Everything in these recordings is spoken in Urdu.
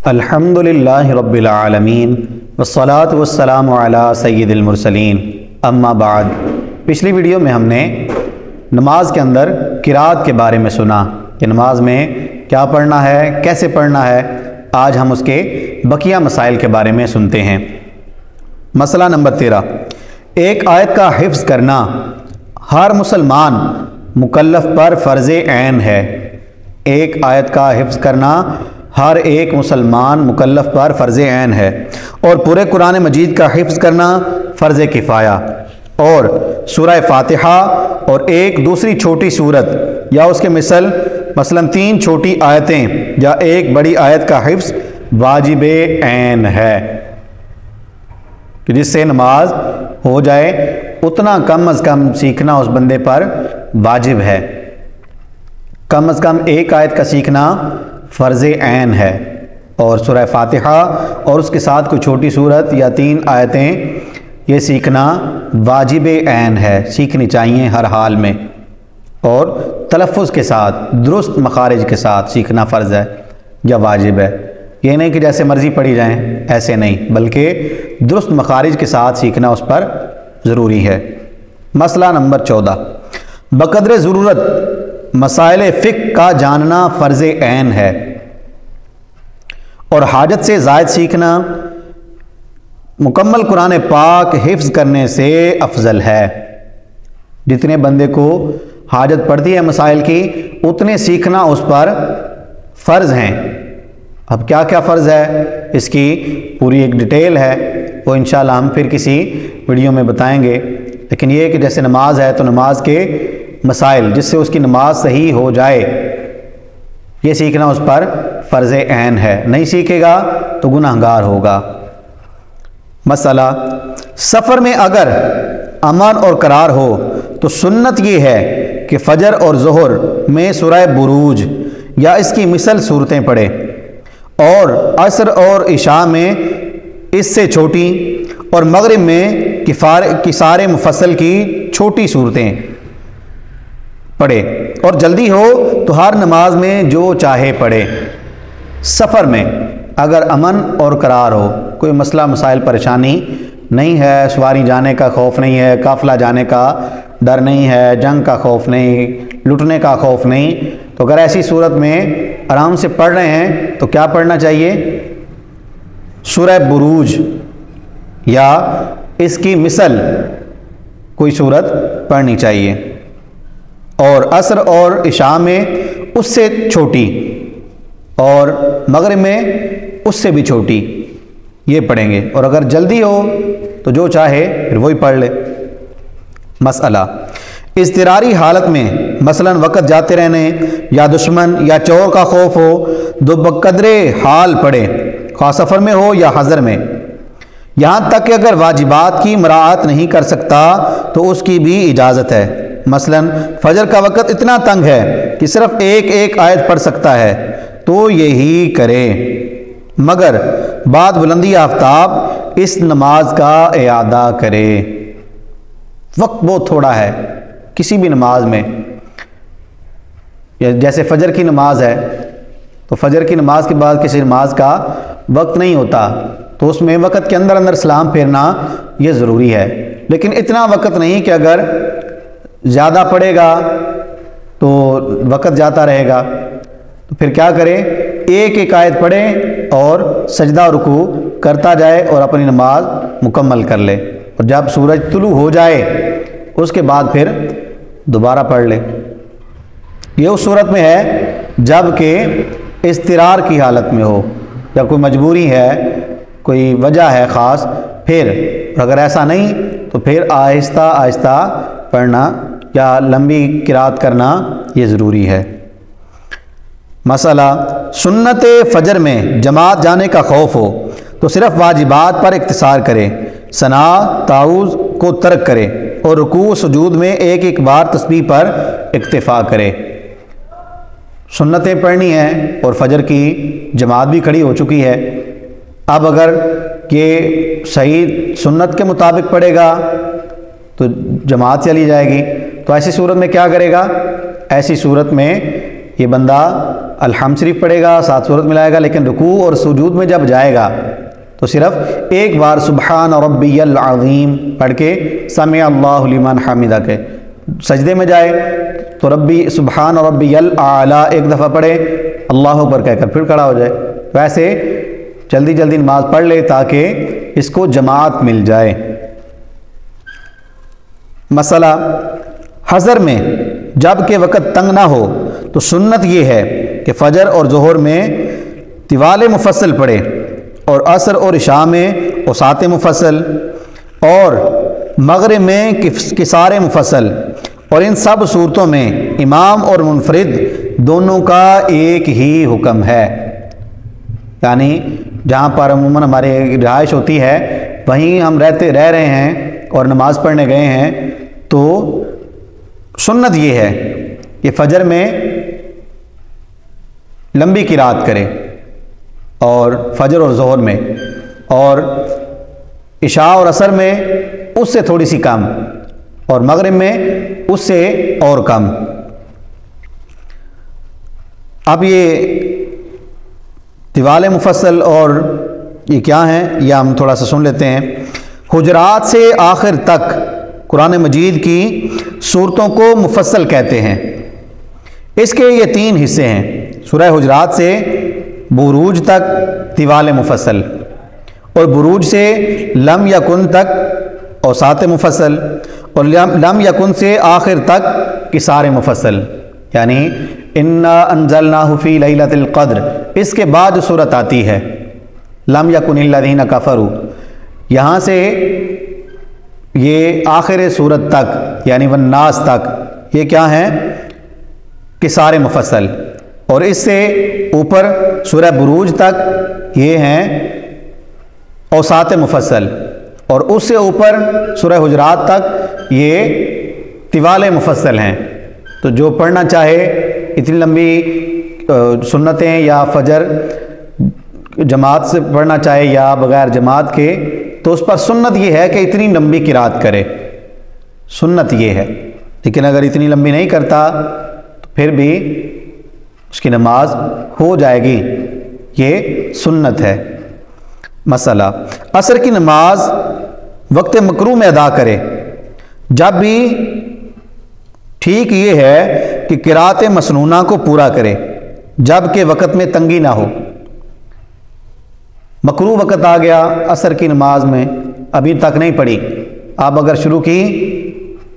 الحمدللہ رب العالمین والصلاة والسلام علی سید المرسلین اما بعد۔ پچھلی ویڈیو میں ہم نے نماز کے اندر قرات کے بارے میں سنا کہ نماز میں کیا پڑھنا ہے، کیسے پڑھنا ہے۔ آج ہم اس کے بقیہ مسائل کے بارے میں سنتے ہیں۔ مسئلہ نمبر 13، ایک آیت کا حفظ کرنا ہر مسلمان مکلف پر فرض عین ہے۔ ایک آیت کا حفظ کرنا ہر ایک مسلمان مکلف پر فرض عین ہے، اور پورے قرآن مجید کا حفظ کرنا فرض کفایہ۔ اور سورہ فاتحہ اور ایک دوسری چھوٹی سورت یا اس کے مثلا 3 چھوٹی آیتیں یا ایک بڑی آیت کا حفظ واجب عین ہے، کہ جس سے نماز ہو جائے اتنا کم از کم سیکھنا اس بندے پر واجب ہے۔ کم از کم ایک آیت کا سیکھنا فرض عین ہے، اور سورہ فاتحہ اور اس کے ساتھ کوئی چھوٹی سورت یا 3 آیتیں یہ سیکھنا واجب عین ہے، سیکھنی چاہیے ہر حال میں، اور تلفظ کے ساتھ درست مخارج کے ساتھ سیکھنا فرض ہے یا واجب ہے۔ یہ نہیں کہ جیسے مرضی پڑھی جائیں، ایسے نہیں، بلکہ درست مخارج کے ساتھ سیکھنا اس پر ضروری ہے۔ مسئلہ نمبر 14، بقدر ضرورت مسائل فقہ کا جاننا فرض عین ہے، اور حاجت سے زائد سیکھنا مکمل قرآن پاک حفظ کرنے سے افضل ہے۔ جتنے بندے کو حاجت پڑتی ہے مسائل کی، اتنے سیکھنا اس پر فرض ہیں۔ اب کیا کیا فرض ہے، اس کی پوری ایک ڈیٹیل ہے، وہ انشاءاللہ ہم پھر کسی ویڈیو میں بتائیں گے۔ لیکن یہ کہ جیسے نماز ہے تو نماز کے مسائل جس سے اس کی نماز صحیح ہو جائے، یہ سیکھنا اس پر فرض عین ہے۔ نہیں سیکھے گا تو گناہگار ہوگا۔ مسئلہ، سفر میں اگر امن اور قرار ہو تو سنت یہ ہے کہ فجر اور ظہر میں سورہ بروج یا اس کی مثل صورتیں پڑھے، اور عصر اور عشاء میں اس سے چھوٹی، اور مغرب میں کسار مفصل کی چھوٹی صورتیں پڑھے، اور جلدی ہو تو ہر نماز میں جو چاہے پڑھے۔ سفر میں اگر امن اور قرار ہو، کوئی مسئلہ مسائل پریشانی نہیں ہے، سواری جانے کا خوف نہیں ہے، قافلہ جانے کا ڈر نہیں ہے، جنگ کا خوف نہیں، لٹنے کا خوف نہیں، تو اگر ایسی صورت میں آرام سے پڑھ رہے ہیں تو کیا پڑھنا چاہیے؟ سورہ بروج یا اس کی مثل کوئی صورت پڑھنی چاہیے، اور عصر اور عشاء میں اس سے چھوٹی، اور مغرب میں اس سے بھی چھوٹی، یہ پڑھیں گے۔ اور اگر جلدی ہو تو جو چاہے پھر وہی پڑھ لے۔ مسئلہ، اضطراری حالت میں مثلا وقت جاتے رہنے یا دشمن یا چور کا خوف ہو تو بقدر حال پڑھے، خواہ سفر میں ہو یا حضر میں، یہاں تک کہ اگر واجبات کی مراعات نہیں کر سکتا تو اس کی بھی اجازت ہے۔ مثلا فجر کا وقت اتنا تنگ ہے کہ صرف ایک آیت پڑھ سکتا ہے تو یہی کرے، مگر بعد بلندی آفتاب اس نماز کا اعادہ کرے۔ وقت بہت تھوڑا ہے کسی بھی نماز میں، جیسے فجر کی نماز ہے تو فجر کی نماز کے بعد کسی نماز کا وقت نہیں ہوتا، تو اس میں وقت کے اندر سلام پھیرنا یہ ضروری ہے۔ لیکن اتنا وقت نہیں کہ اگر زیادہ پڑے گا تو وقت جاتا رہے گا، تو پھر کیا کرے؟ ایک آیت پڑھے اور سجدہ رکوع کرتا جائے اور اپنی نماز مکمل کر لے، اور جب سورج طلوع ہو جائے اس کے بعد پھر دوبارہ پڑھ لے۔ یہ اس صورت میں ہے جب کہ اضطرار کی حالت میں ہو، یا کوئی مجبوری ہے، کوئی وجہ ہے خاص، پھر اگر ایسا نہیں تو پھر آہستہ آہستہ پڑھنا یا لمبی قرات کرنا یہ ضروری ہے۔ مسئلہ، سنت فجر میں جماعت جانے کا خوف ہو تو صرف واجبات پر اقتصار کرے، ثنا تعوذ کو ترک کرے، اور رکوع سجود میں ایک بار تسبیح پر اکتفا کرے۔ سنتیں پڑھنی ہیں اور فجر کی جماعت بھی کھڑی ہو چکی ہے، اب اگر یہ صحیح سنت کے مطابق پڑھے گا تو جماعت چلی جائے گی، تو ایسی صورت میں کیا کرے گا؟ ایسی صورت میں یہ بندہ الحمد شریف پڑھے گا، 7 سورت ملائے گا، لیکن رکوع اور سجود میں جب جائے گا تو صرف ایک بار سبحان ربی العظیم پڑھ کے سمع اللہ لمن حمدہ کے سجدے میں جائے تو سبحان ربی الاعلی ایک دفعہ پڑھے، اللہ اکبر کہہ کر پھر کھڑا ہو جائے۔ ویسے جلدی جلدی نماز پڑھ لے تاکہ اس کو جماعت مل جائے۔ مسئلہ حضر میں جب کہ وقت تنگ نہ ہو تو سنت یہ ہے کہ فجر اور ظہر میں طوال مفصل پڑھے اور عصر اور عشاء میں اوساط مفصل اور مغرب میں قصار مفصل، اور ان سب صورتوں میں امام اور منفرد دونوں کا ایک ہی حکم ہے۔ یعنی جہاں پر عموماً ہمارے رہائش ہوتی ہے وہیں ہم رہ رہے ہیں اور نماز پڑھنے گئے ہیں تو سنت یہ ہے کہ فجر میں لمبی قرات کرے اور فجر اور ظہر میں، اور عشاء اور عصر میں اس سے تھوڑی سی کم، اور مغرب میں اس سے اور کم۔ اب یہ طوال مفصل اور یہ کیا ہیں یہ ہم تھوڑا سا سن لیتے ہیں۔ حجرات سے آخر تک قرآن مجید کی صورتوں کو مفصل کہتے ہیں۔ اس کے یہ 3 حصے ہیں، سورہ حجرات سے بروج تک طوال مفصل، اور بروج سے لم یکن تک اوساط مفصل، اور لم یکن سے آخر تک قصار مفصل، یعنی انا انزلناہ فی لیلۃ القدر، اس کے بعد جو صورت آتی ہے لم یکن الذین کفروا، یہاں سے یہ آخر صورت تک یعنی والناس تک یہ کیا ہیں؟ قصار مفصل، اور اس سے اوپر سورہ بروج تک یہ ہیں اوساط مفصل، اور اس سے اوپر سورہ حجرات تک یہ طوال مفصل ہیں۔ تو جو پڑھنا چاہے اتنی لمبی سنتیں یا فجر جماعت سے پڑھنا چاہے یا بغیر جماعت کے، تو اس پر سنت یہ ہے کہ اتنی لمبی قرات کرے، سنت یہ ہے۔ لیکن اگر اتنی لمبی نہیں کرتا تو پھر بھی اس کی نماز ہو جائے گی، یہ سنت ہے۔ مسئلہ عصر کی نماز وقت مکروہ میں ادا کرے، جب بھی ٹھیک یہ ہے کہ قرات مسنونہ کو پورا کرے جب کہ وقت میں تنگی نہ ہو۔ مکروہ وقت آ گیا عصر کی نماز میں، ابھی تک نہیں پڑھی، اب اگر شروع کی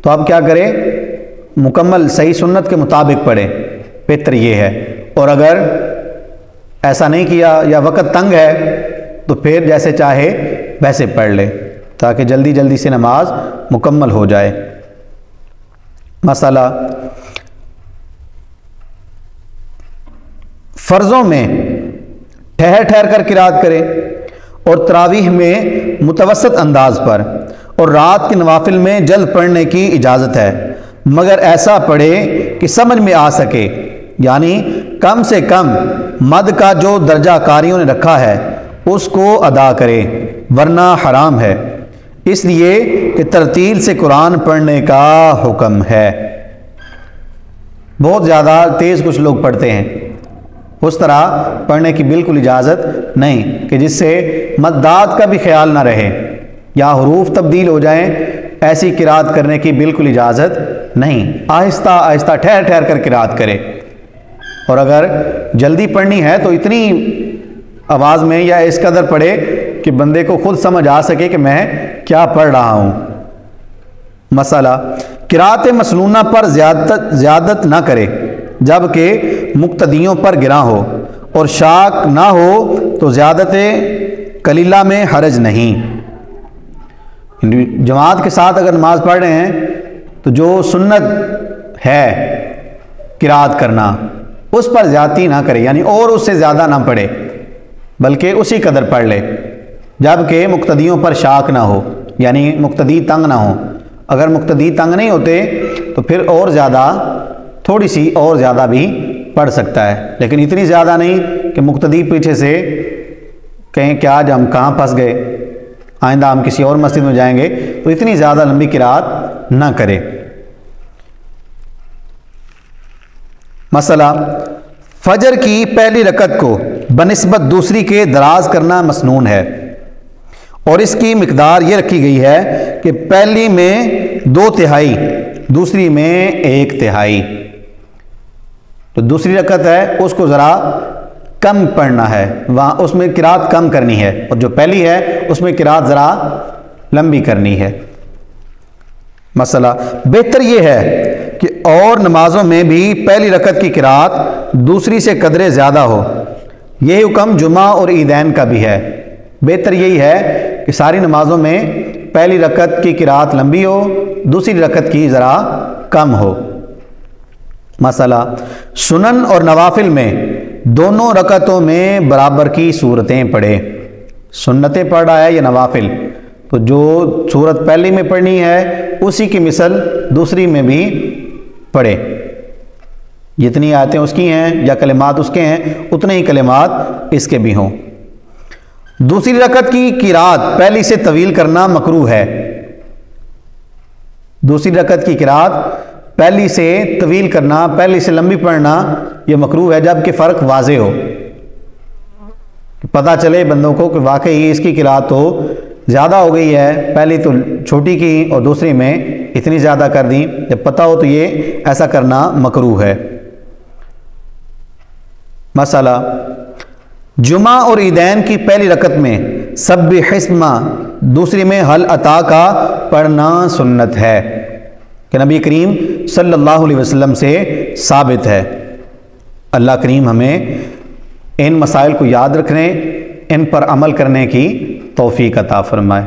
تو اب کیا کرے؟ مکمل صحیح سنت کے مطابق پڑھے، بہتر یہ ہے۔ اور اگر ایسا نہیں کیا یا وقت تنگ ہے تو پھر جیسے چاہے ویسے پڑھ لے تاکہ جلدی جلدی سے نماز مکمل ہو جائے۔ مسئلہ فرضوں میں ٹھہر ٹھہر کر قرات کرے اور تراویح میں متوسط انداز پر، اور رات کے نوافل میں جلد پڑھنے کی اجازت ہے، مگر ایسا پڑھے کہ سمجھ میں آ سکے، یعنی کم سے کم مد کا جو درجہ قاریوں نے رکھا ہے اس کو ادا کرے، ورنہ حرام ہے، اس لیے کہ ترتیل سے قرآن پڑھنے کا حکم ہے۔ بہت زیادہ تیز کچھ لوگ پڑھتے ہیں، اس طرح پڑھنے کی بالکل اجازت نہیں کہ جس سے مدات کا بھی خیال نہ رہے یا حروف تبدیل ہو جائیں، ایسی قرات کرنے کی بالکل اجازت نہیں۔ آہستہ آہستہ ٹھہر ٹھہر کر قرات کرے، اور اگر جلدی پڑھنی ہے تو اتنی آواز میں یا اس قدر پڑھے کہ بندے کو خود سمجھ آ سکے کہ میں کیا پڑھ رہا ہوں۔ مسئلہ قرات مسنونہ پر زیادت نہ کرے جبکہ مقتدیوں پر گراں ہو، اور شاک نہ ہو تو زیادت قلیلہ میں حرج نہیں۔ جماعت کے ساتھ اگر نماز پڑھ رہے ہیں تو جو سنت ہے قرات کرنا اس پر زیادتی نہ کرے، یعنی اور اس سے زیادہ نہ پڑھے بلکہ اسی قدر پڑھ لے، جبکہ مقتدیوں پر شاک نہ ہو، یعنی مقتدی تنگ نہ ہو۔ اگر مقتدی تنگ نہیں ہوتے تو پھر اور زیادہ تھوڑی سی اور زیادہ بھی پڑھ سکتا ہے، لیکن اتنی زیادہ نہیں کہ مقتدی پیچھے سے کہیں کہ آج ہم کہاں پھنس گئے، آئندہ ہم کسی اور مسجد میں جائیں گے، تو اتنی زیادہ لمبی قرات نہ کرے۔ مسئلہ، فجر کی پہلی رکعت کو بنسبت دوسری کے دراز کرنا مسنون ہے، اور اس کی مقدار یہ رکھی گئی ہے کہ پہلی میں 2/3، دوسری میں 1/3۔ تو دوسری رکعت ہے اس کو ذرا کم پڑھنا ہے، وہاں اس میں قرات کم کرنی ہے، اور جو پہلی ہے اس میں قرات ذرا لمبی کرنی ہے۔ مسئلہ، بہتر یہ ہے کہ اور نمازوں میں بھی پہلی رکعت کی قرات دوسری سے قدرے زیادہ ہو، یہ حکم جمعہ اور عیدین کا بھی ہے۔ بہتر یہی ہے کہ ساری نمازوں میں پہلی رکعت کی قرات لمبی ہو، دوسری رکعت کی ذرا کم ہو۔ مسئلہ، سنن اور نوافل میں دونوں رکعتوں میں برابر کی صورتیں پڑھے، سنتیں پڑھ رہا ہے یا نوافل، تو جو صورت پہلی میں پڑھنی ہے اسی کی مثل دوسری میں بھی پڑھے، جتنی آیتیں اس کی ہیں یا کلمات اس کے ہیں اتنے ہی کلمات اس کے بھی ہوں۔ دوسری رکعت کی قرات پہلی سے طویل کرنا مکروہ ہے، دوسری رکعت کی قرات پہلی سے طویل کرنا، پہلی سے لمبی پڑھنا یہ مکروہ ہے، جب کہ فرق واضح ہو، پتہ چلے بندوں کو کہ واقعی اس کی قرات تو زیادہ ہو گئی ہے، پہلی تو چھوٹی کی اور دوسری میں اتنی زیادہ کر دی، جب پتہ ہو تو یہ ایسا کرنا مکروہ ہے۔ مسئلہ، جمعہ اور عیدین کی پہلی رکعت میں سبح اسما، دوسری میں حل عطا کا پڑھنا سنت ہے، کہ نبی کریم صلی اللہ علیہ وسلم سے ثابت ہے۔ اللہ کریم ہمیں ان مسائل کو یاد رکھنے، ان پر عمل کرنے کی توفیق عطا فرمائے۔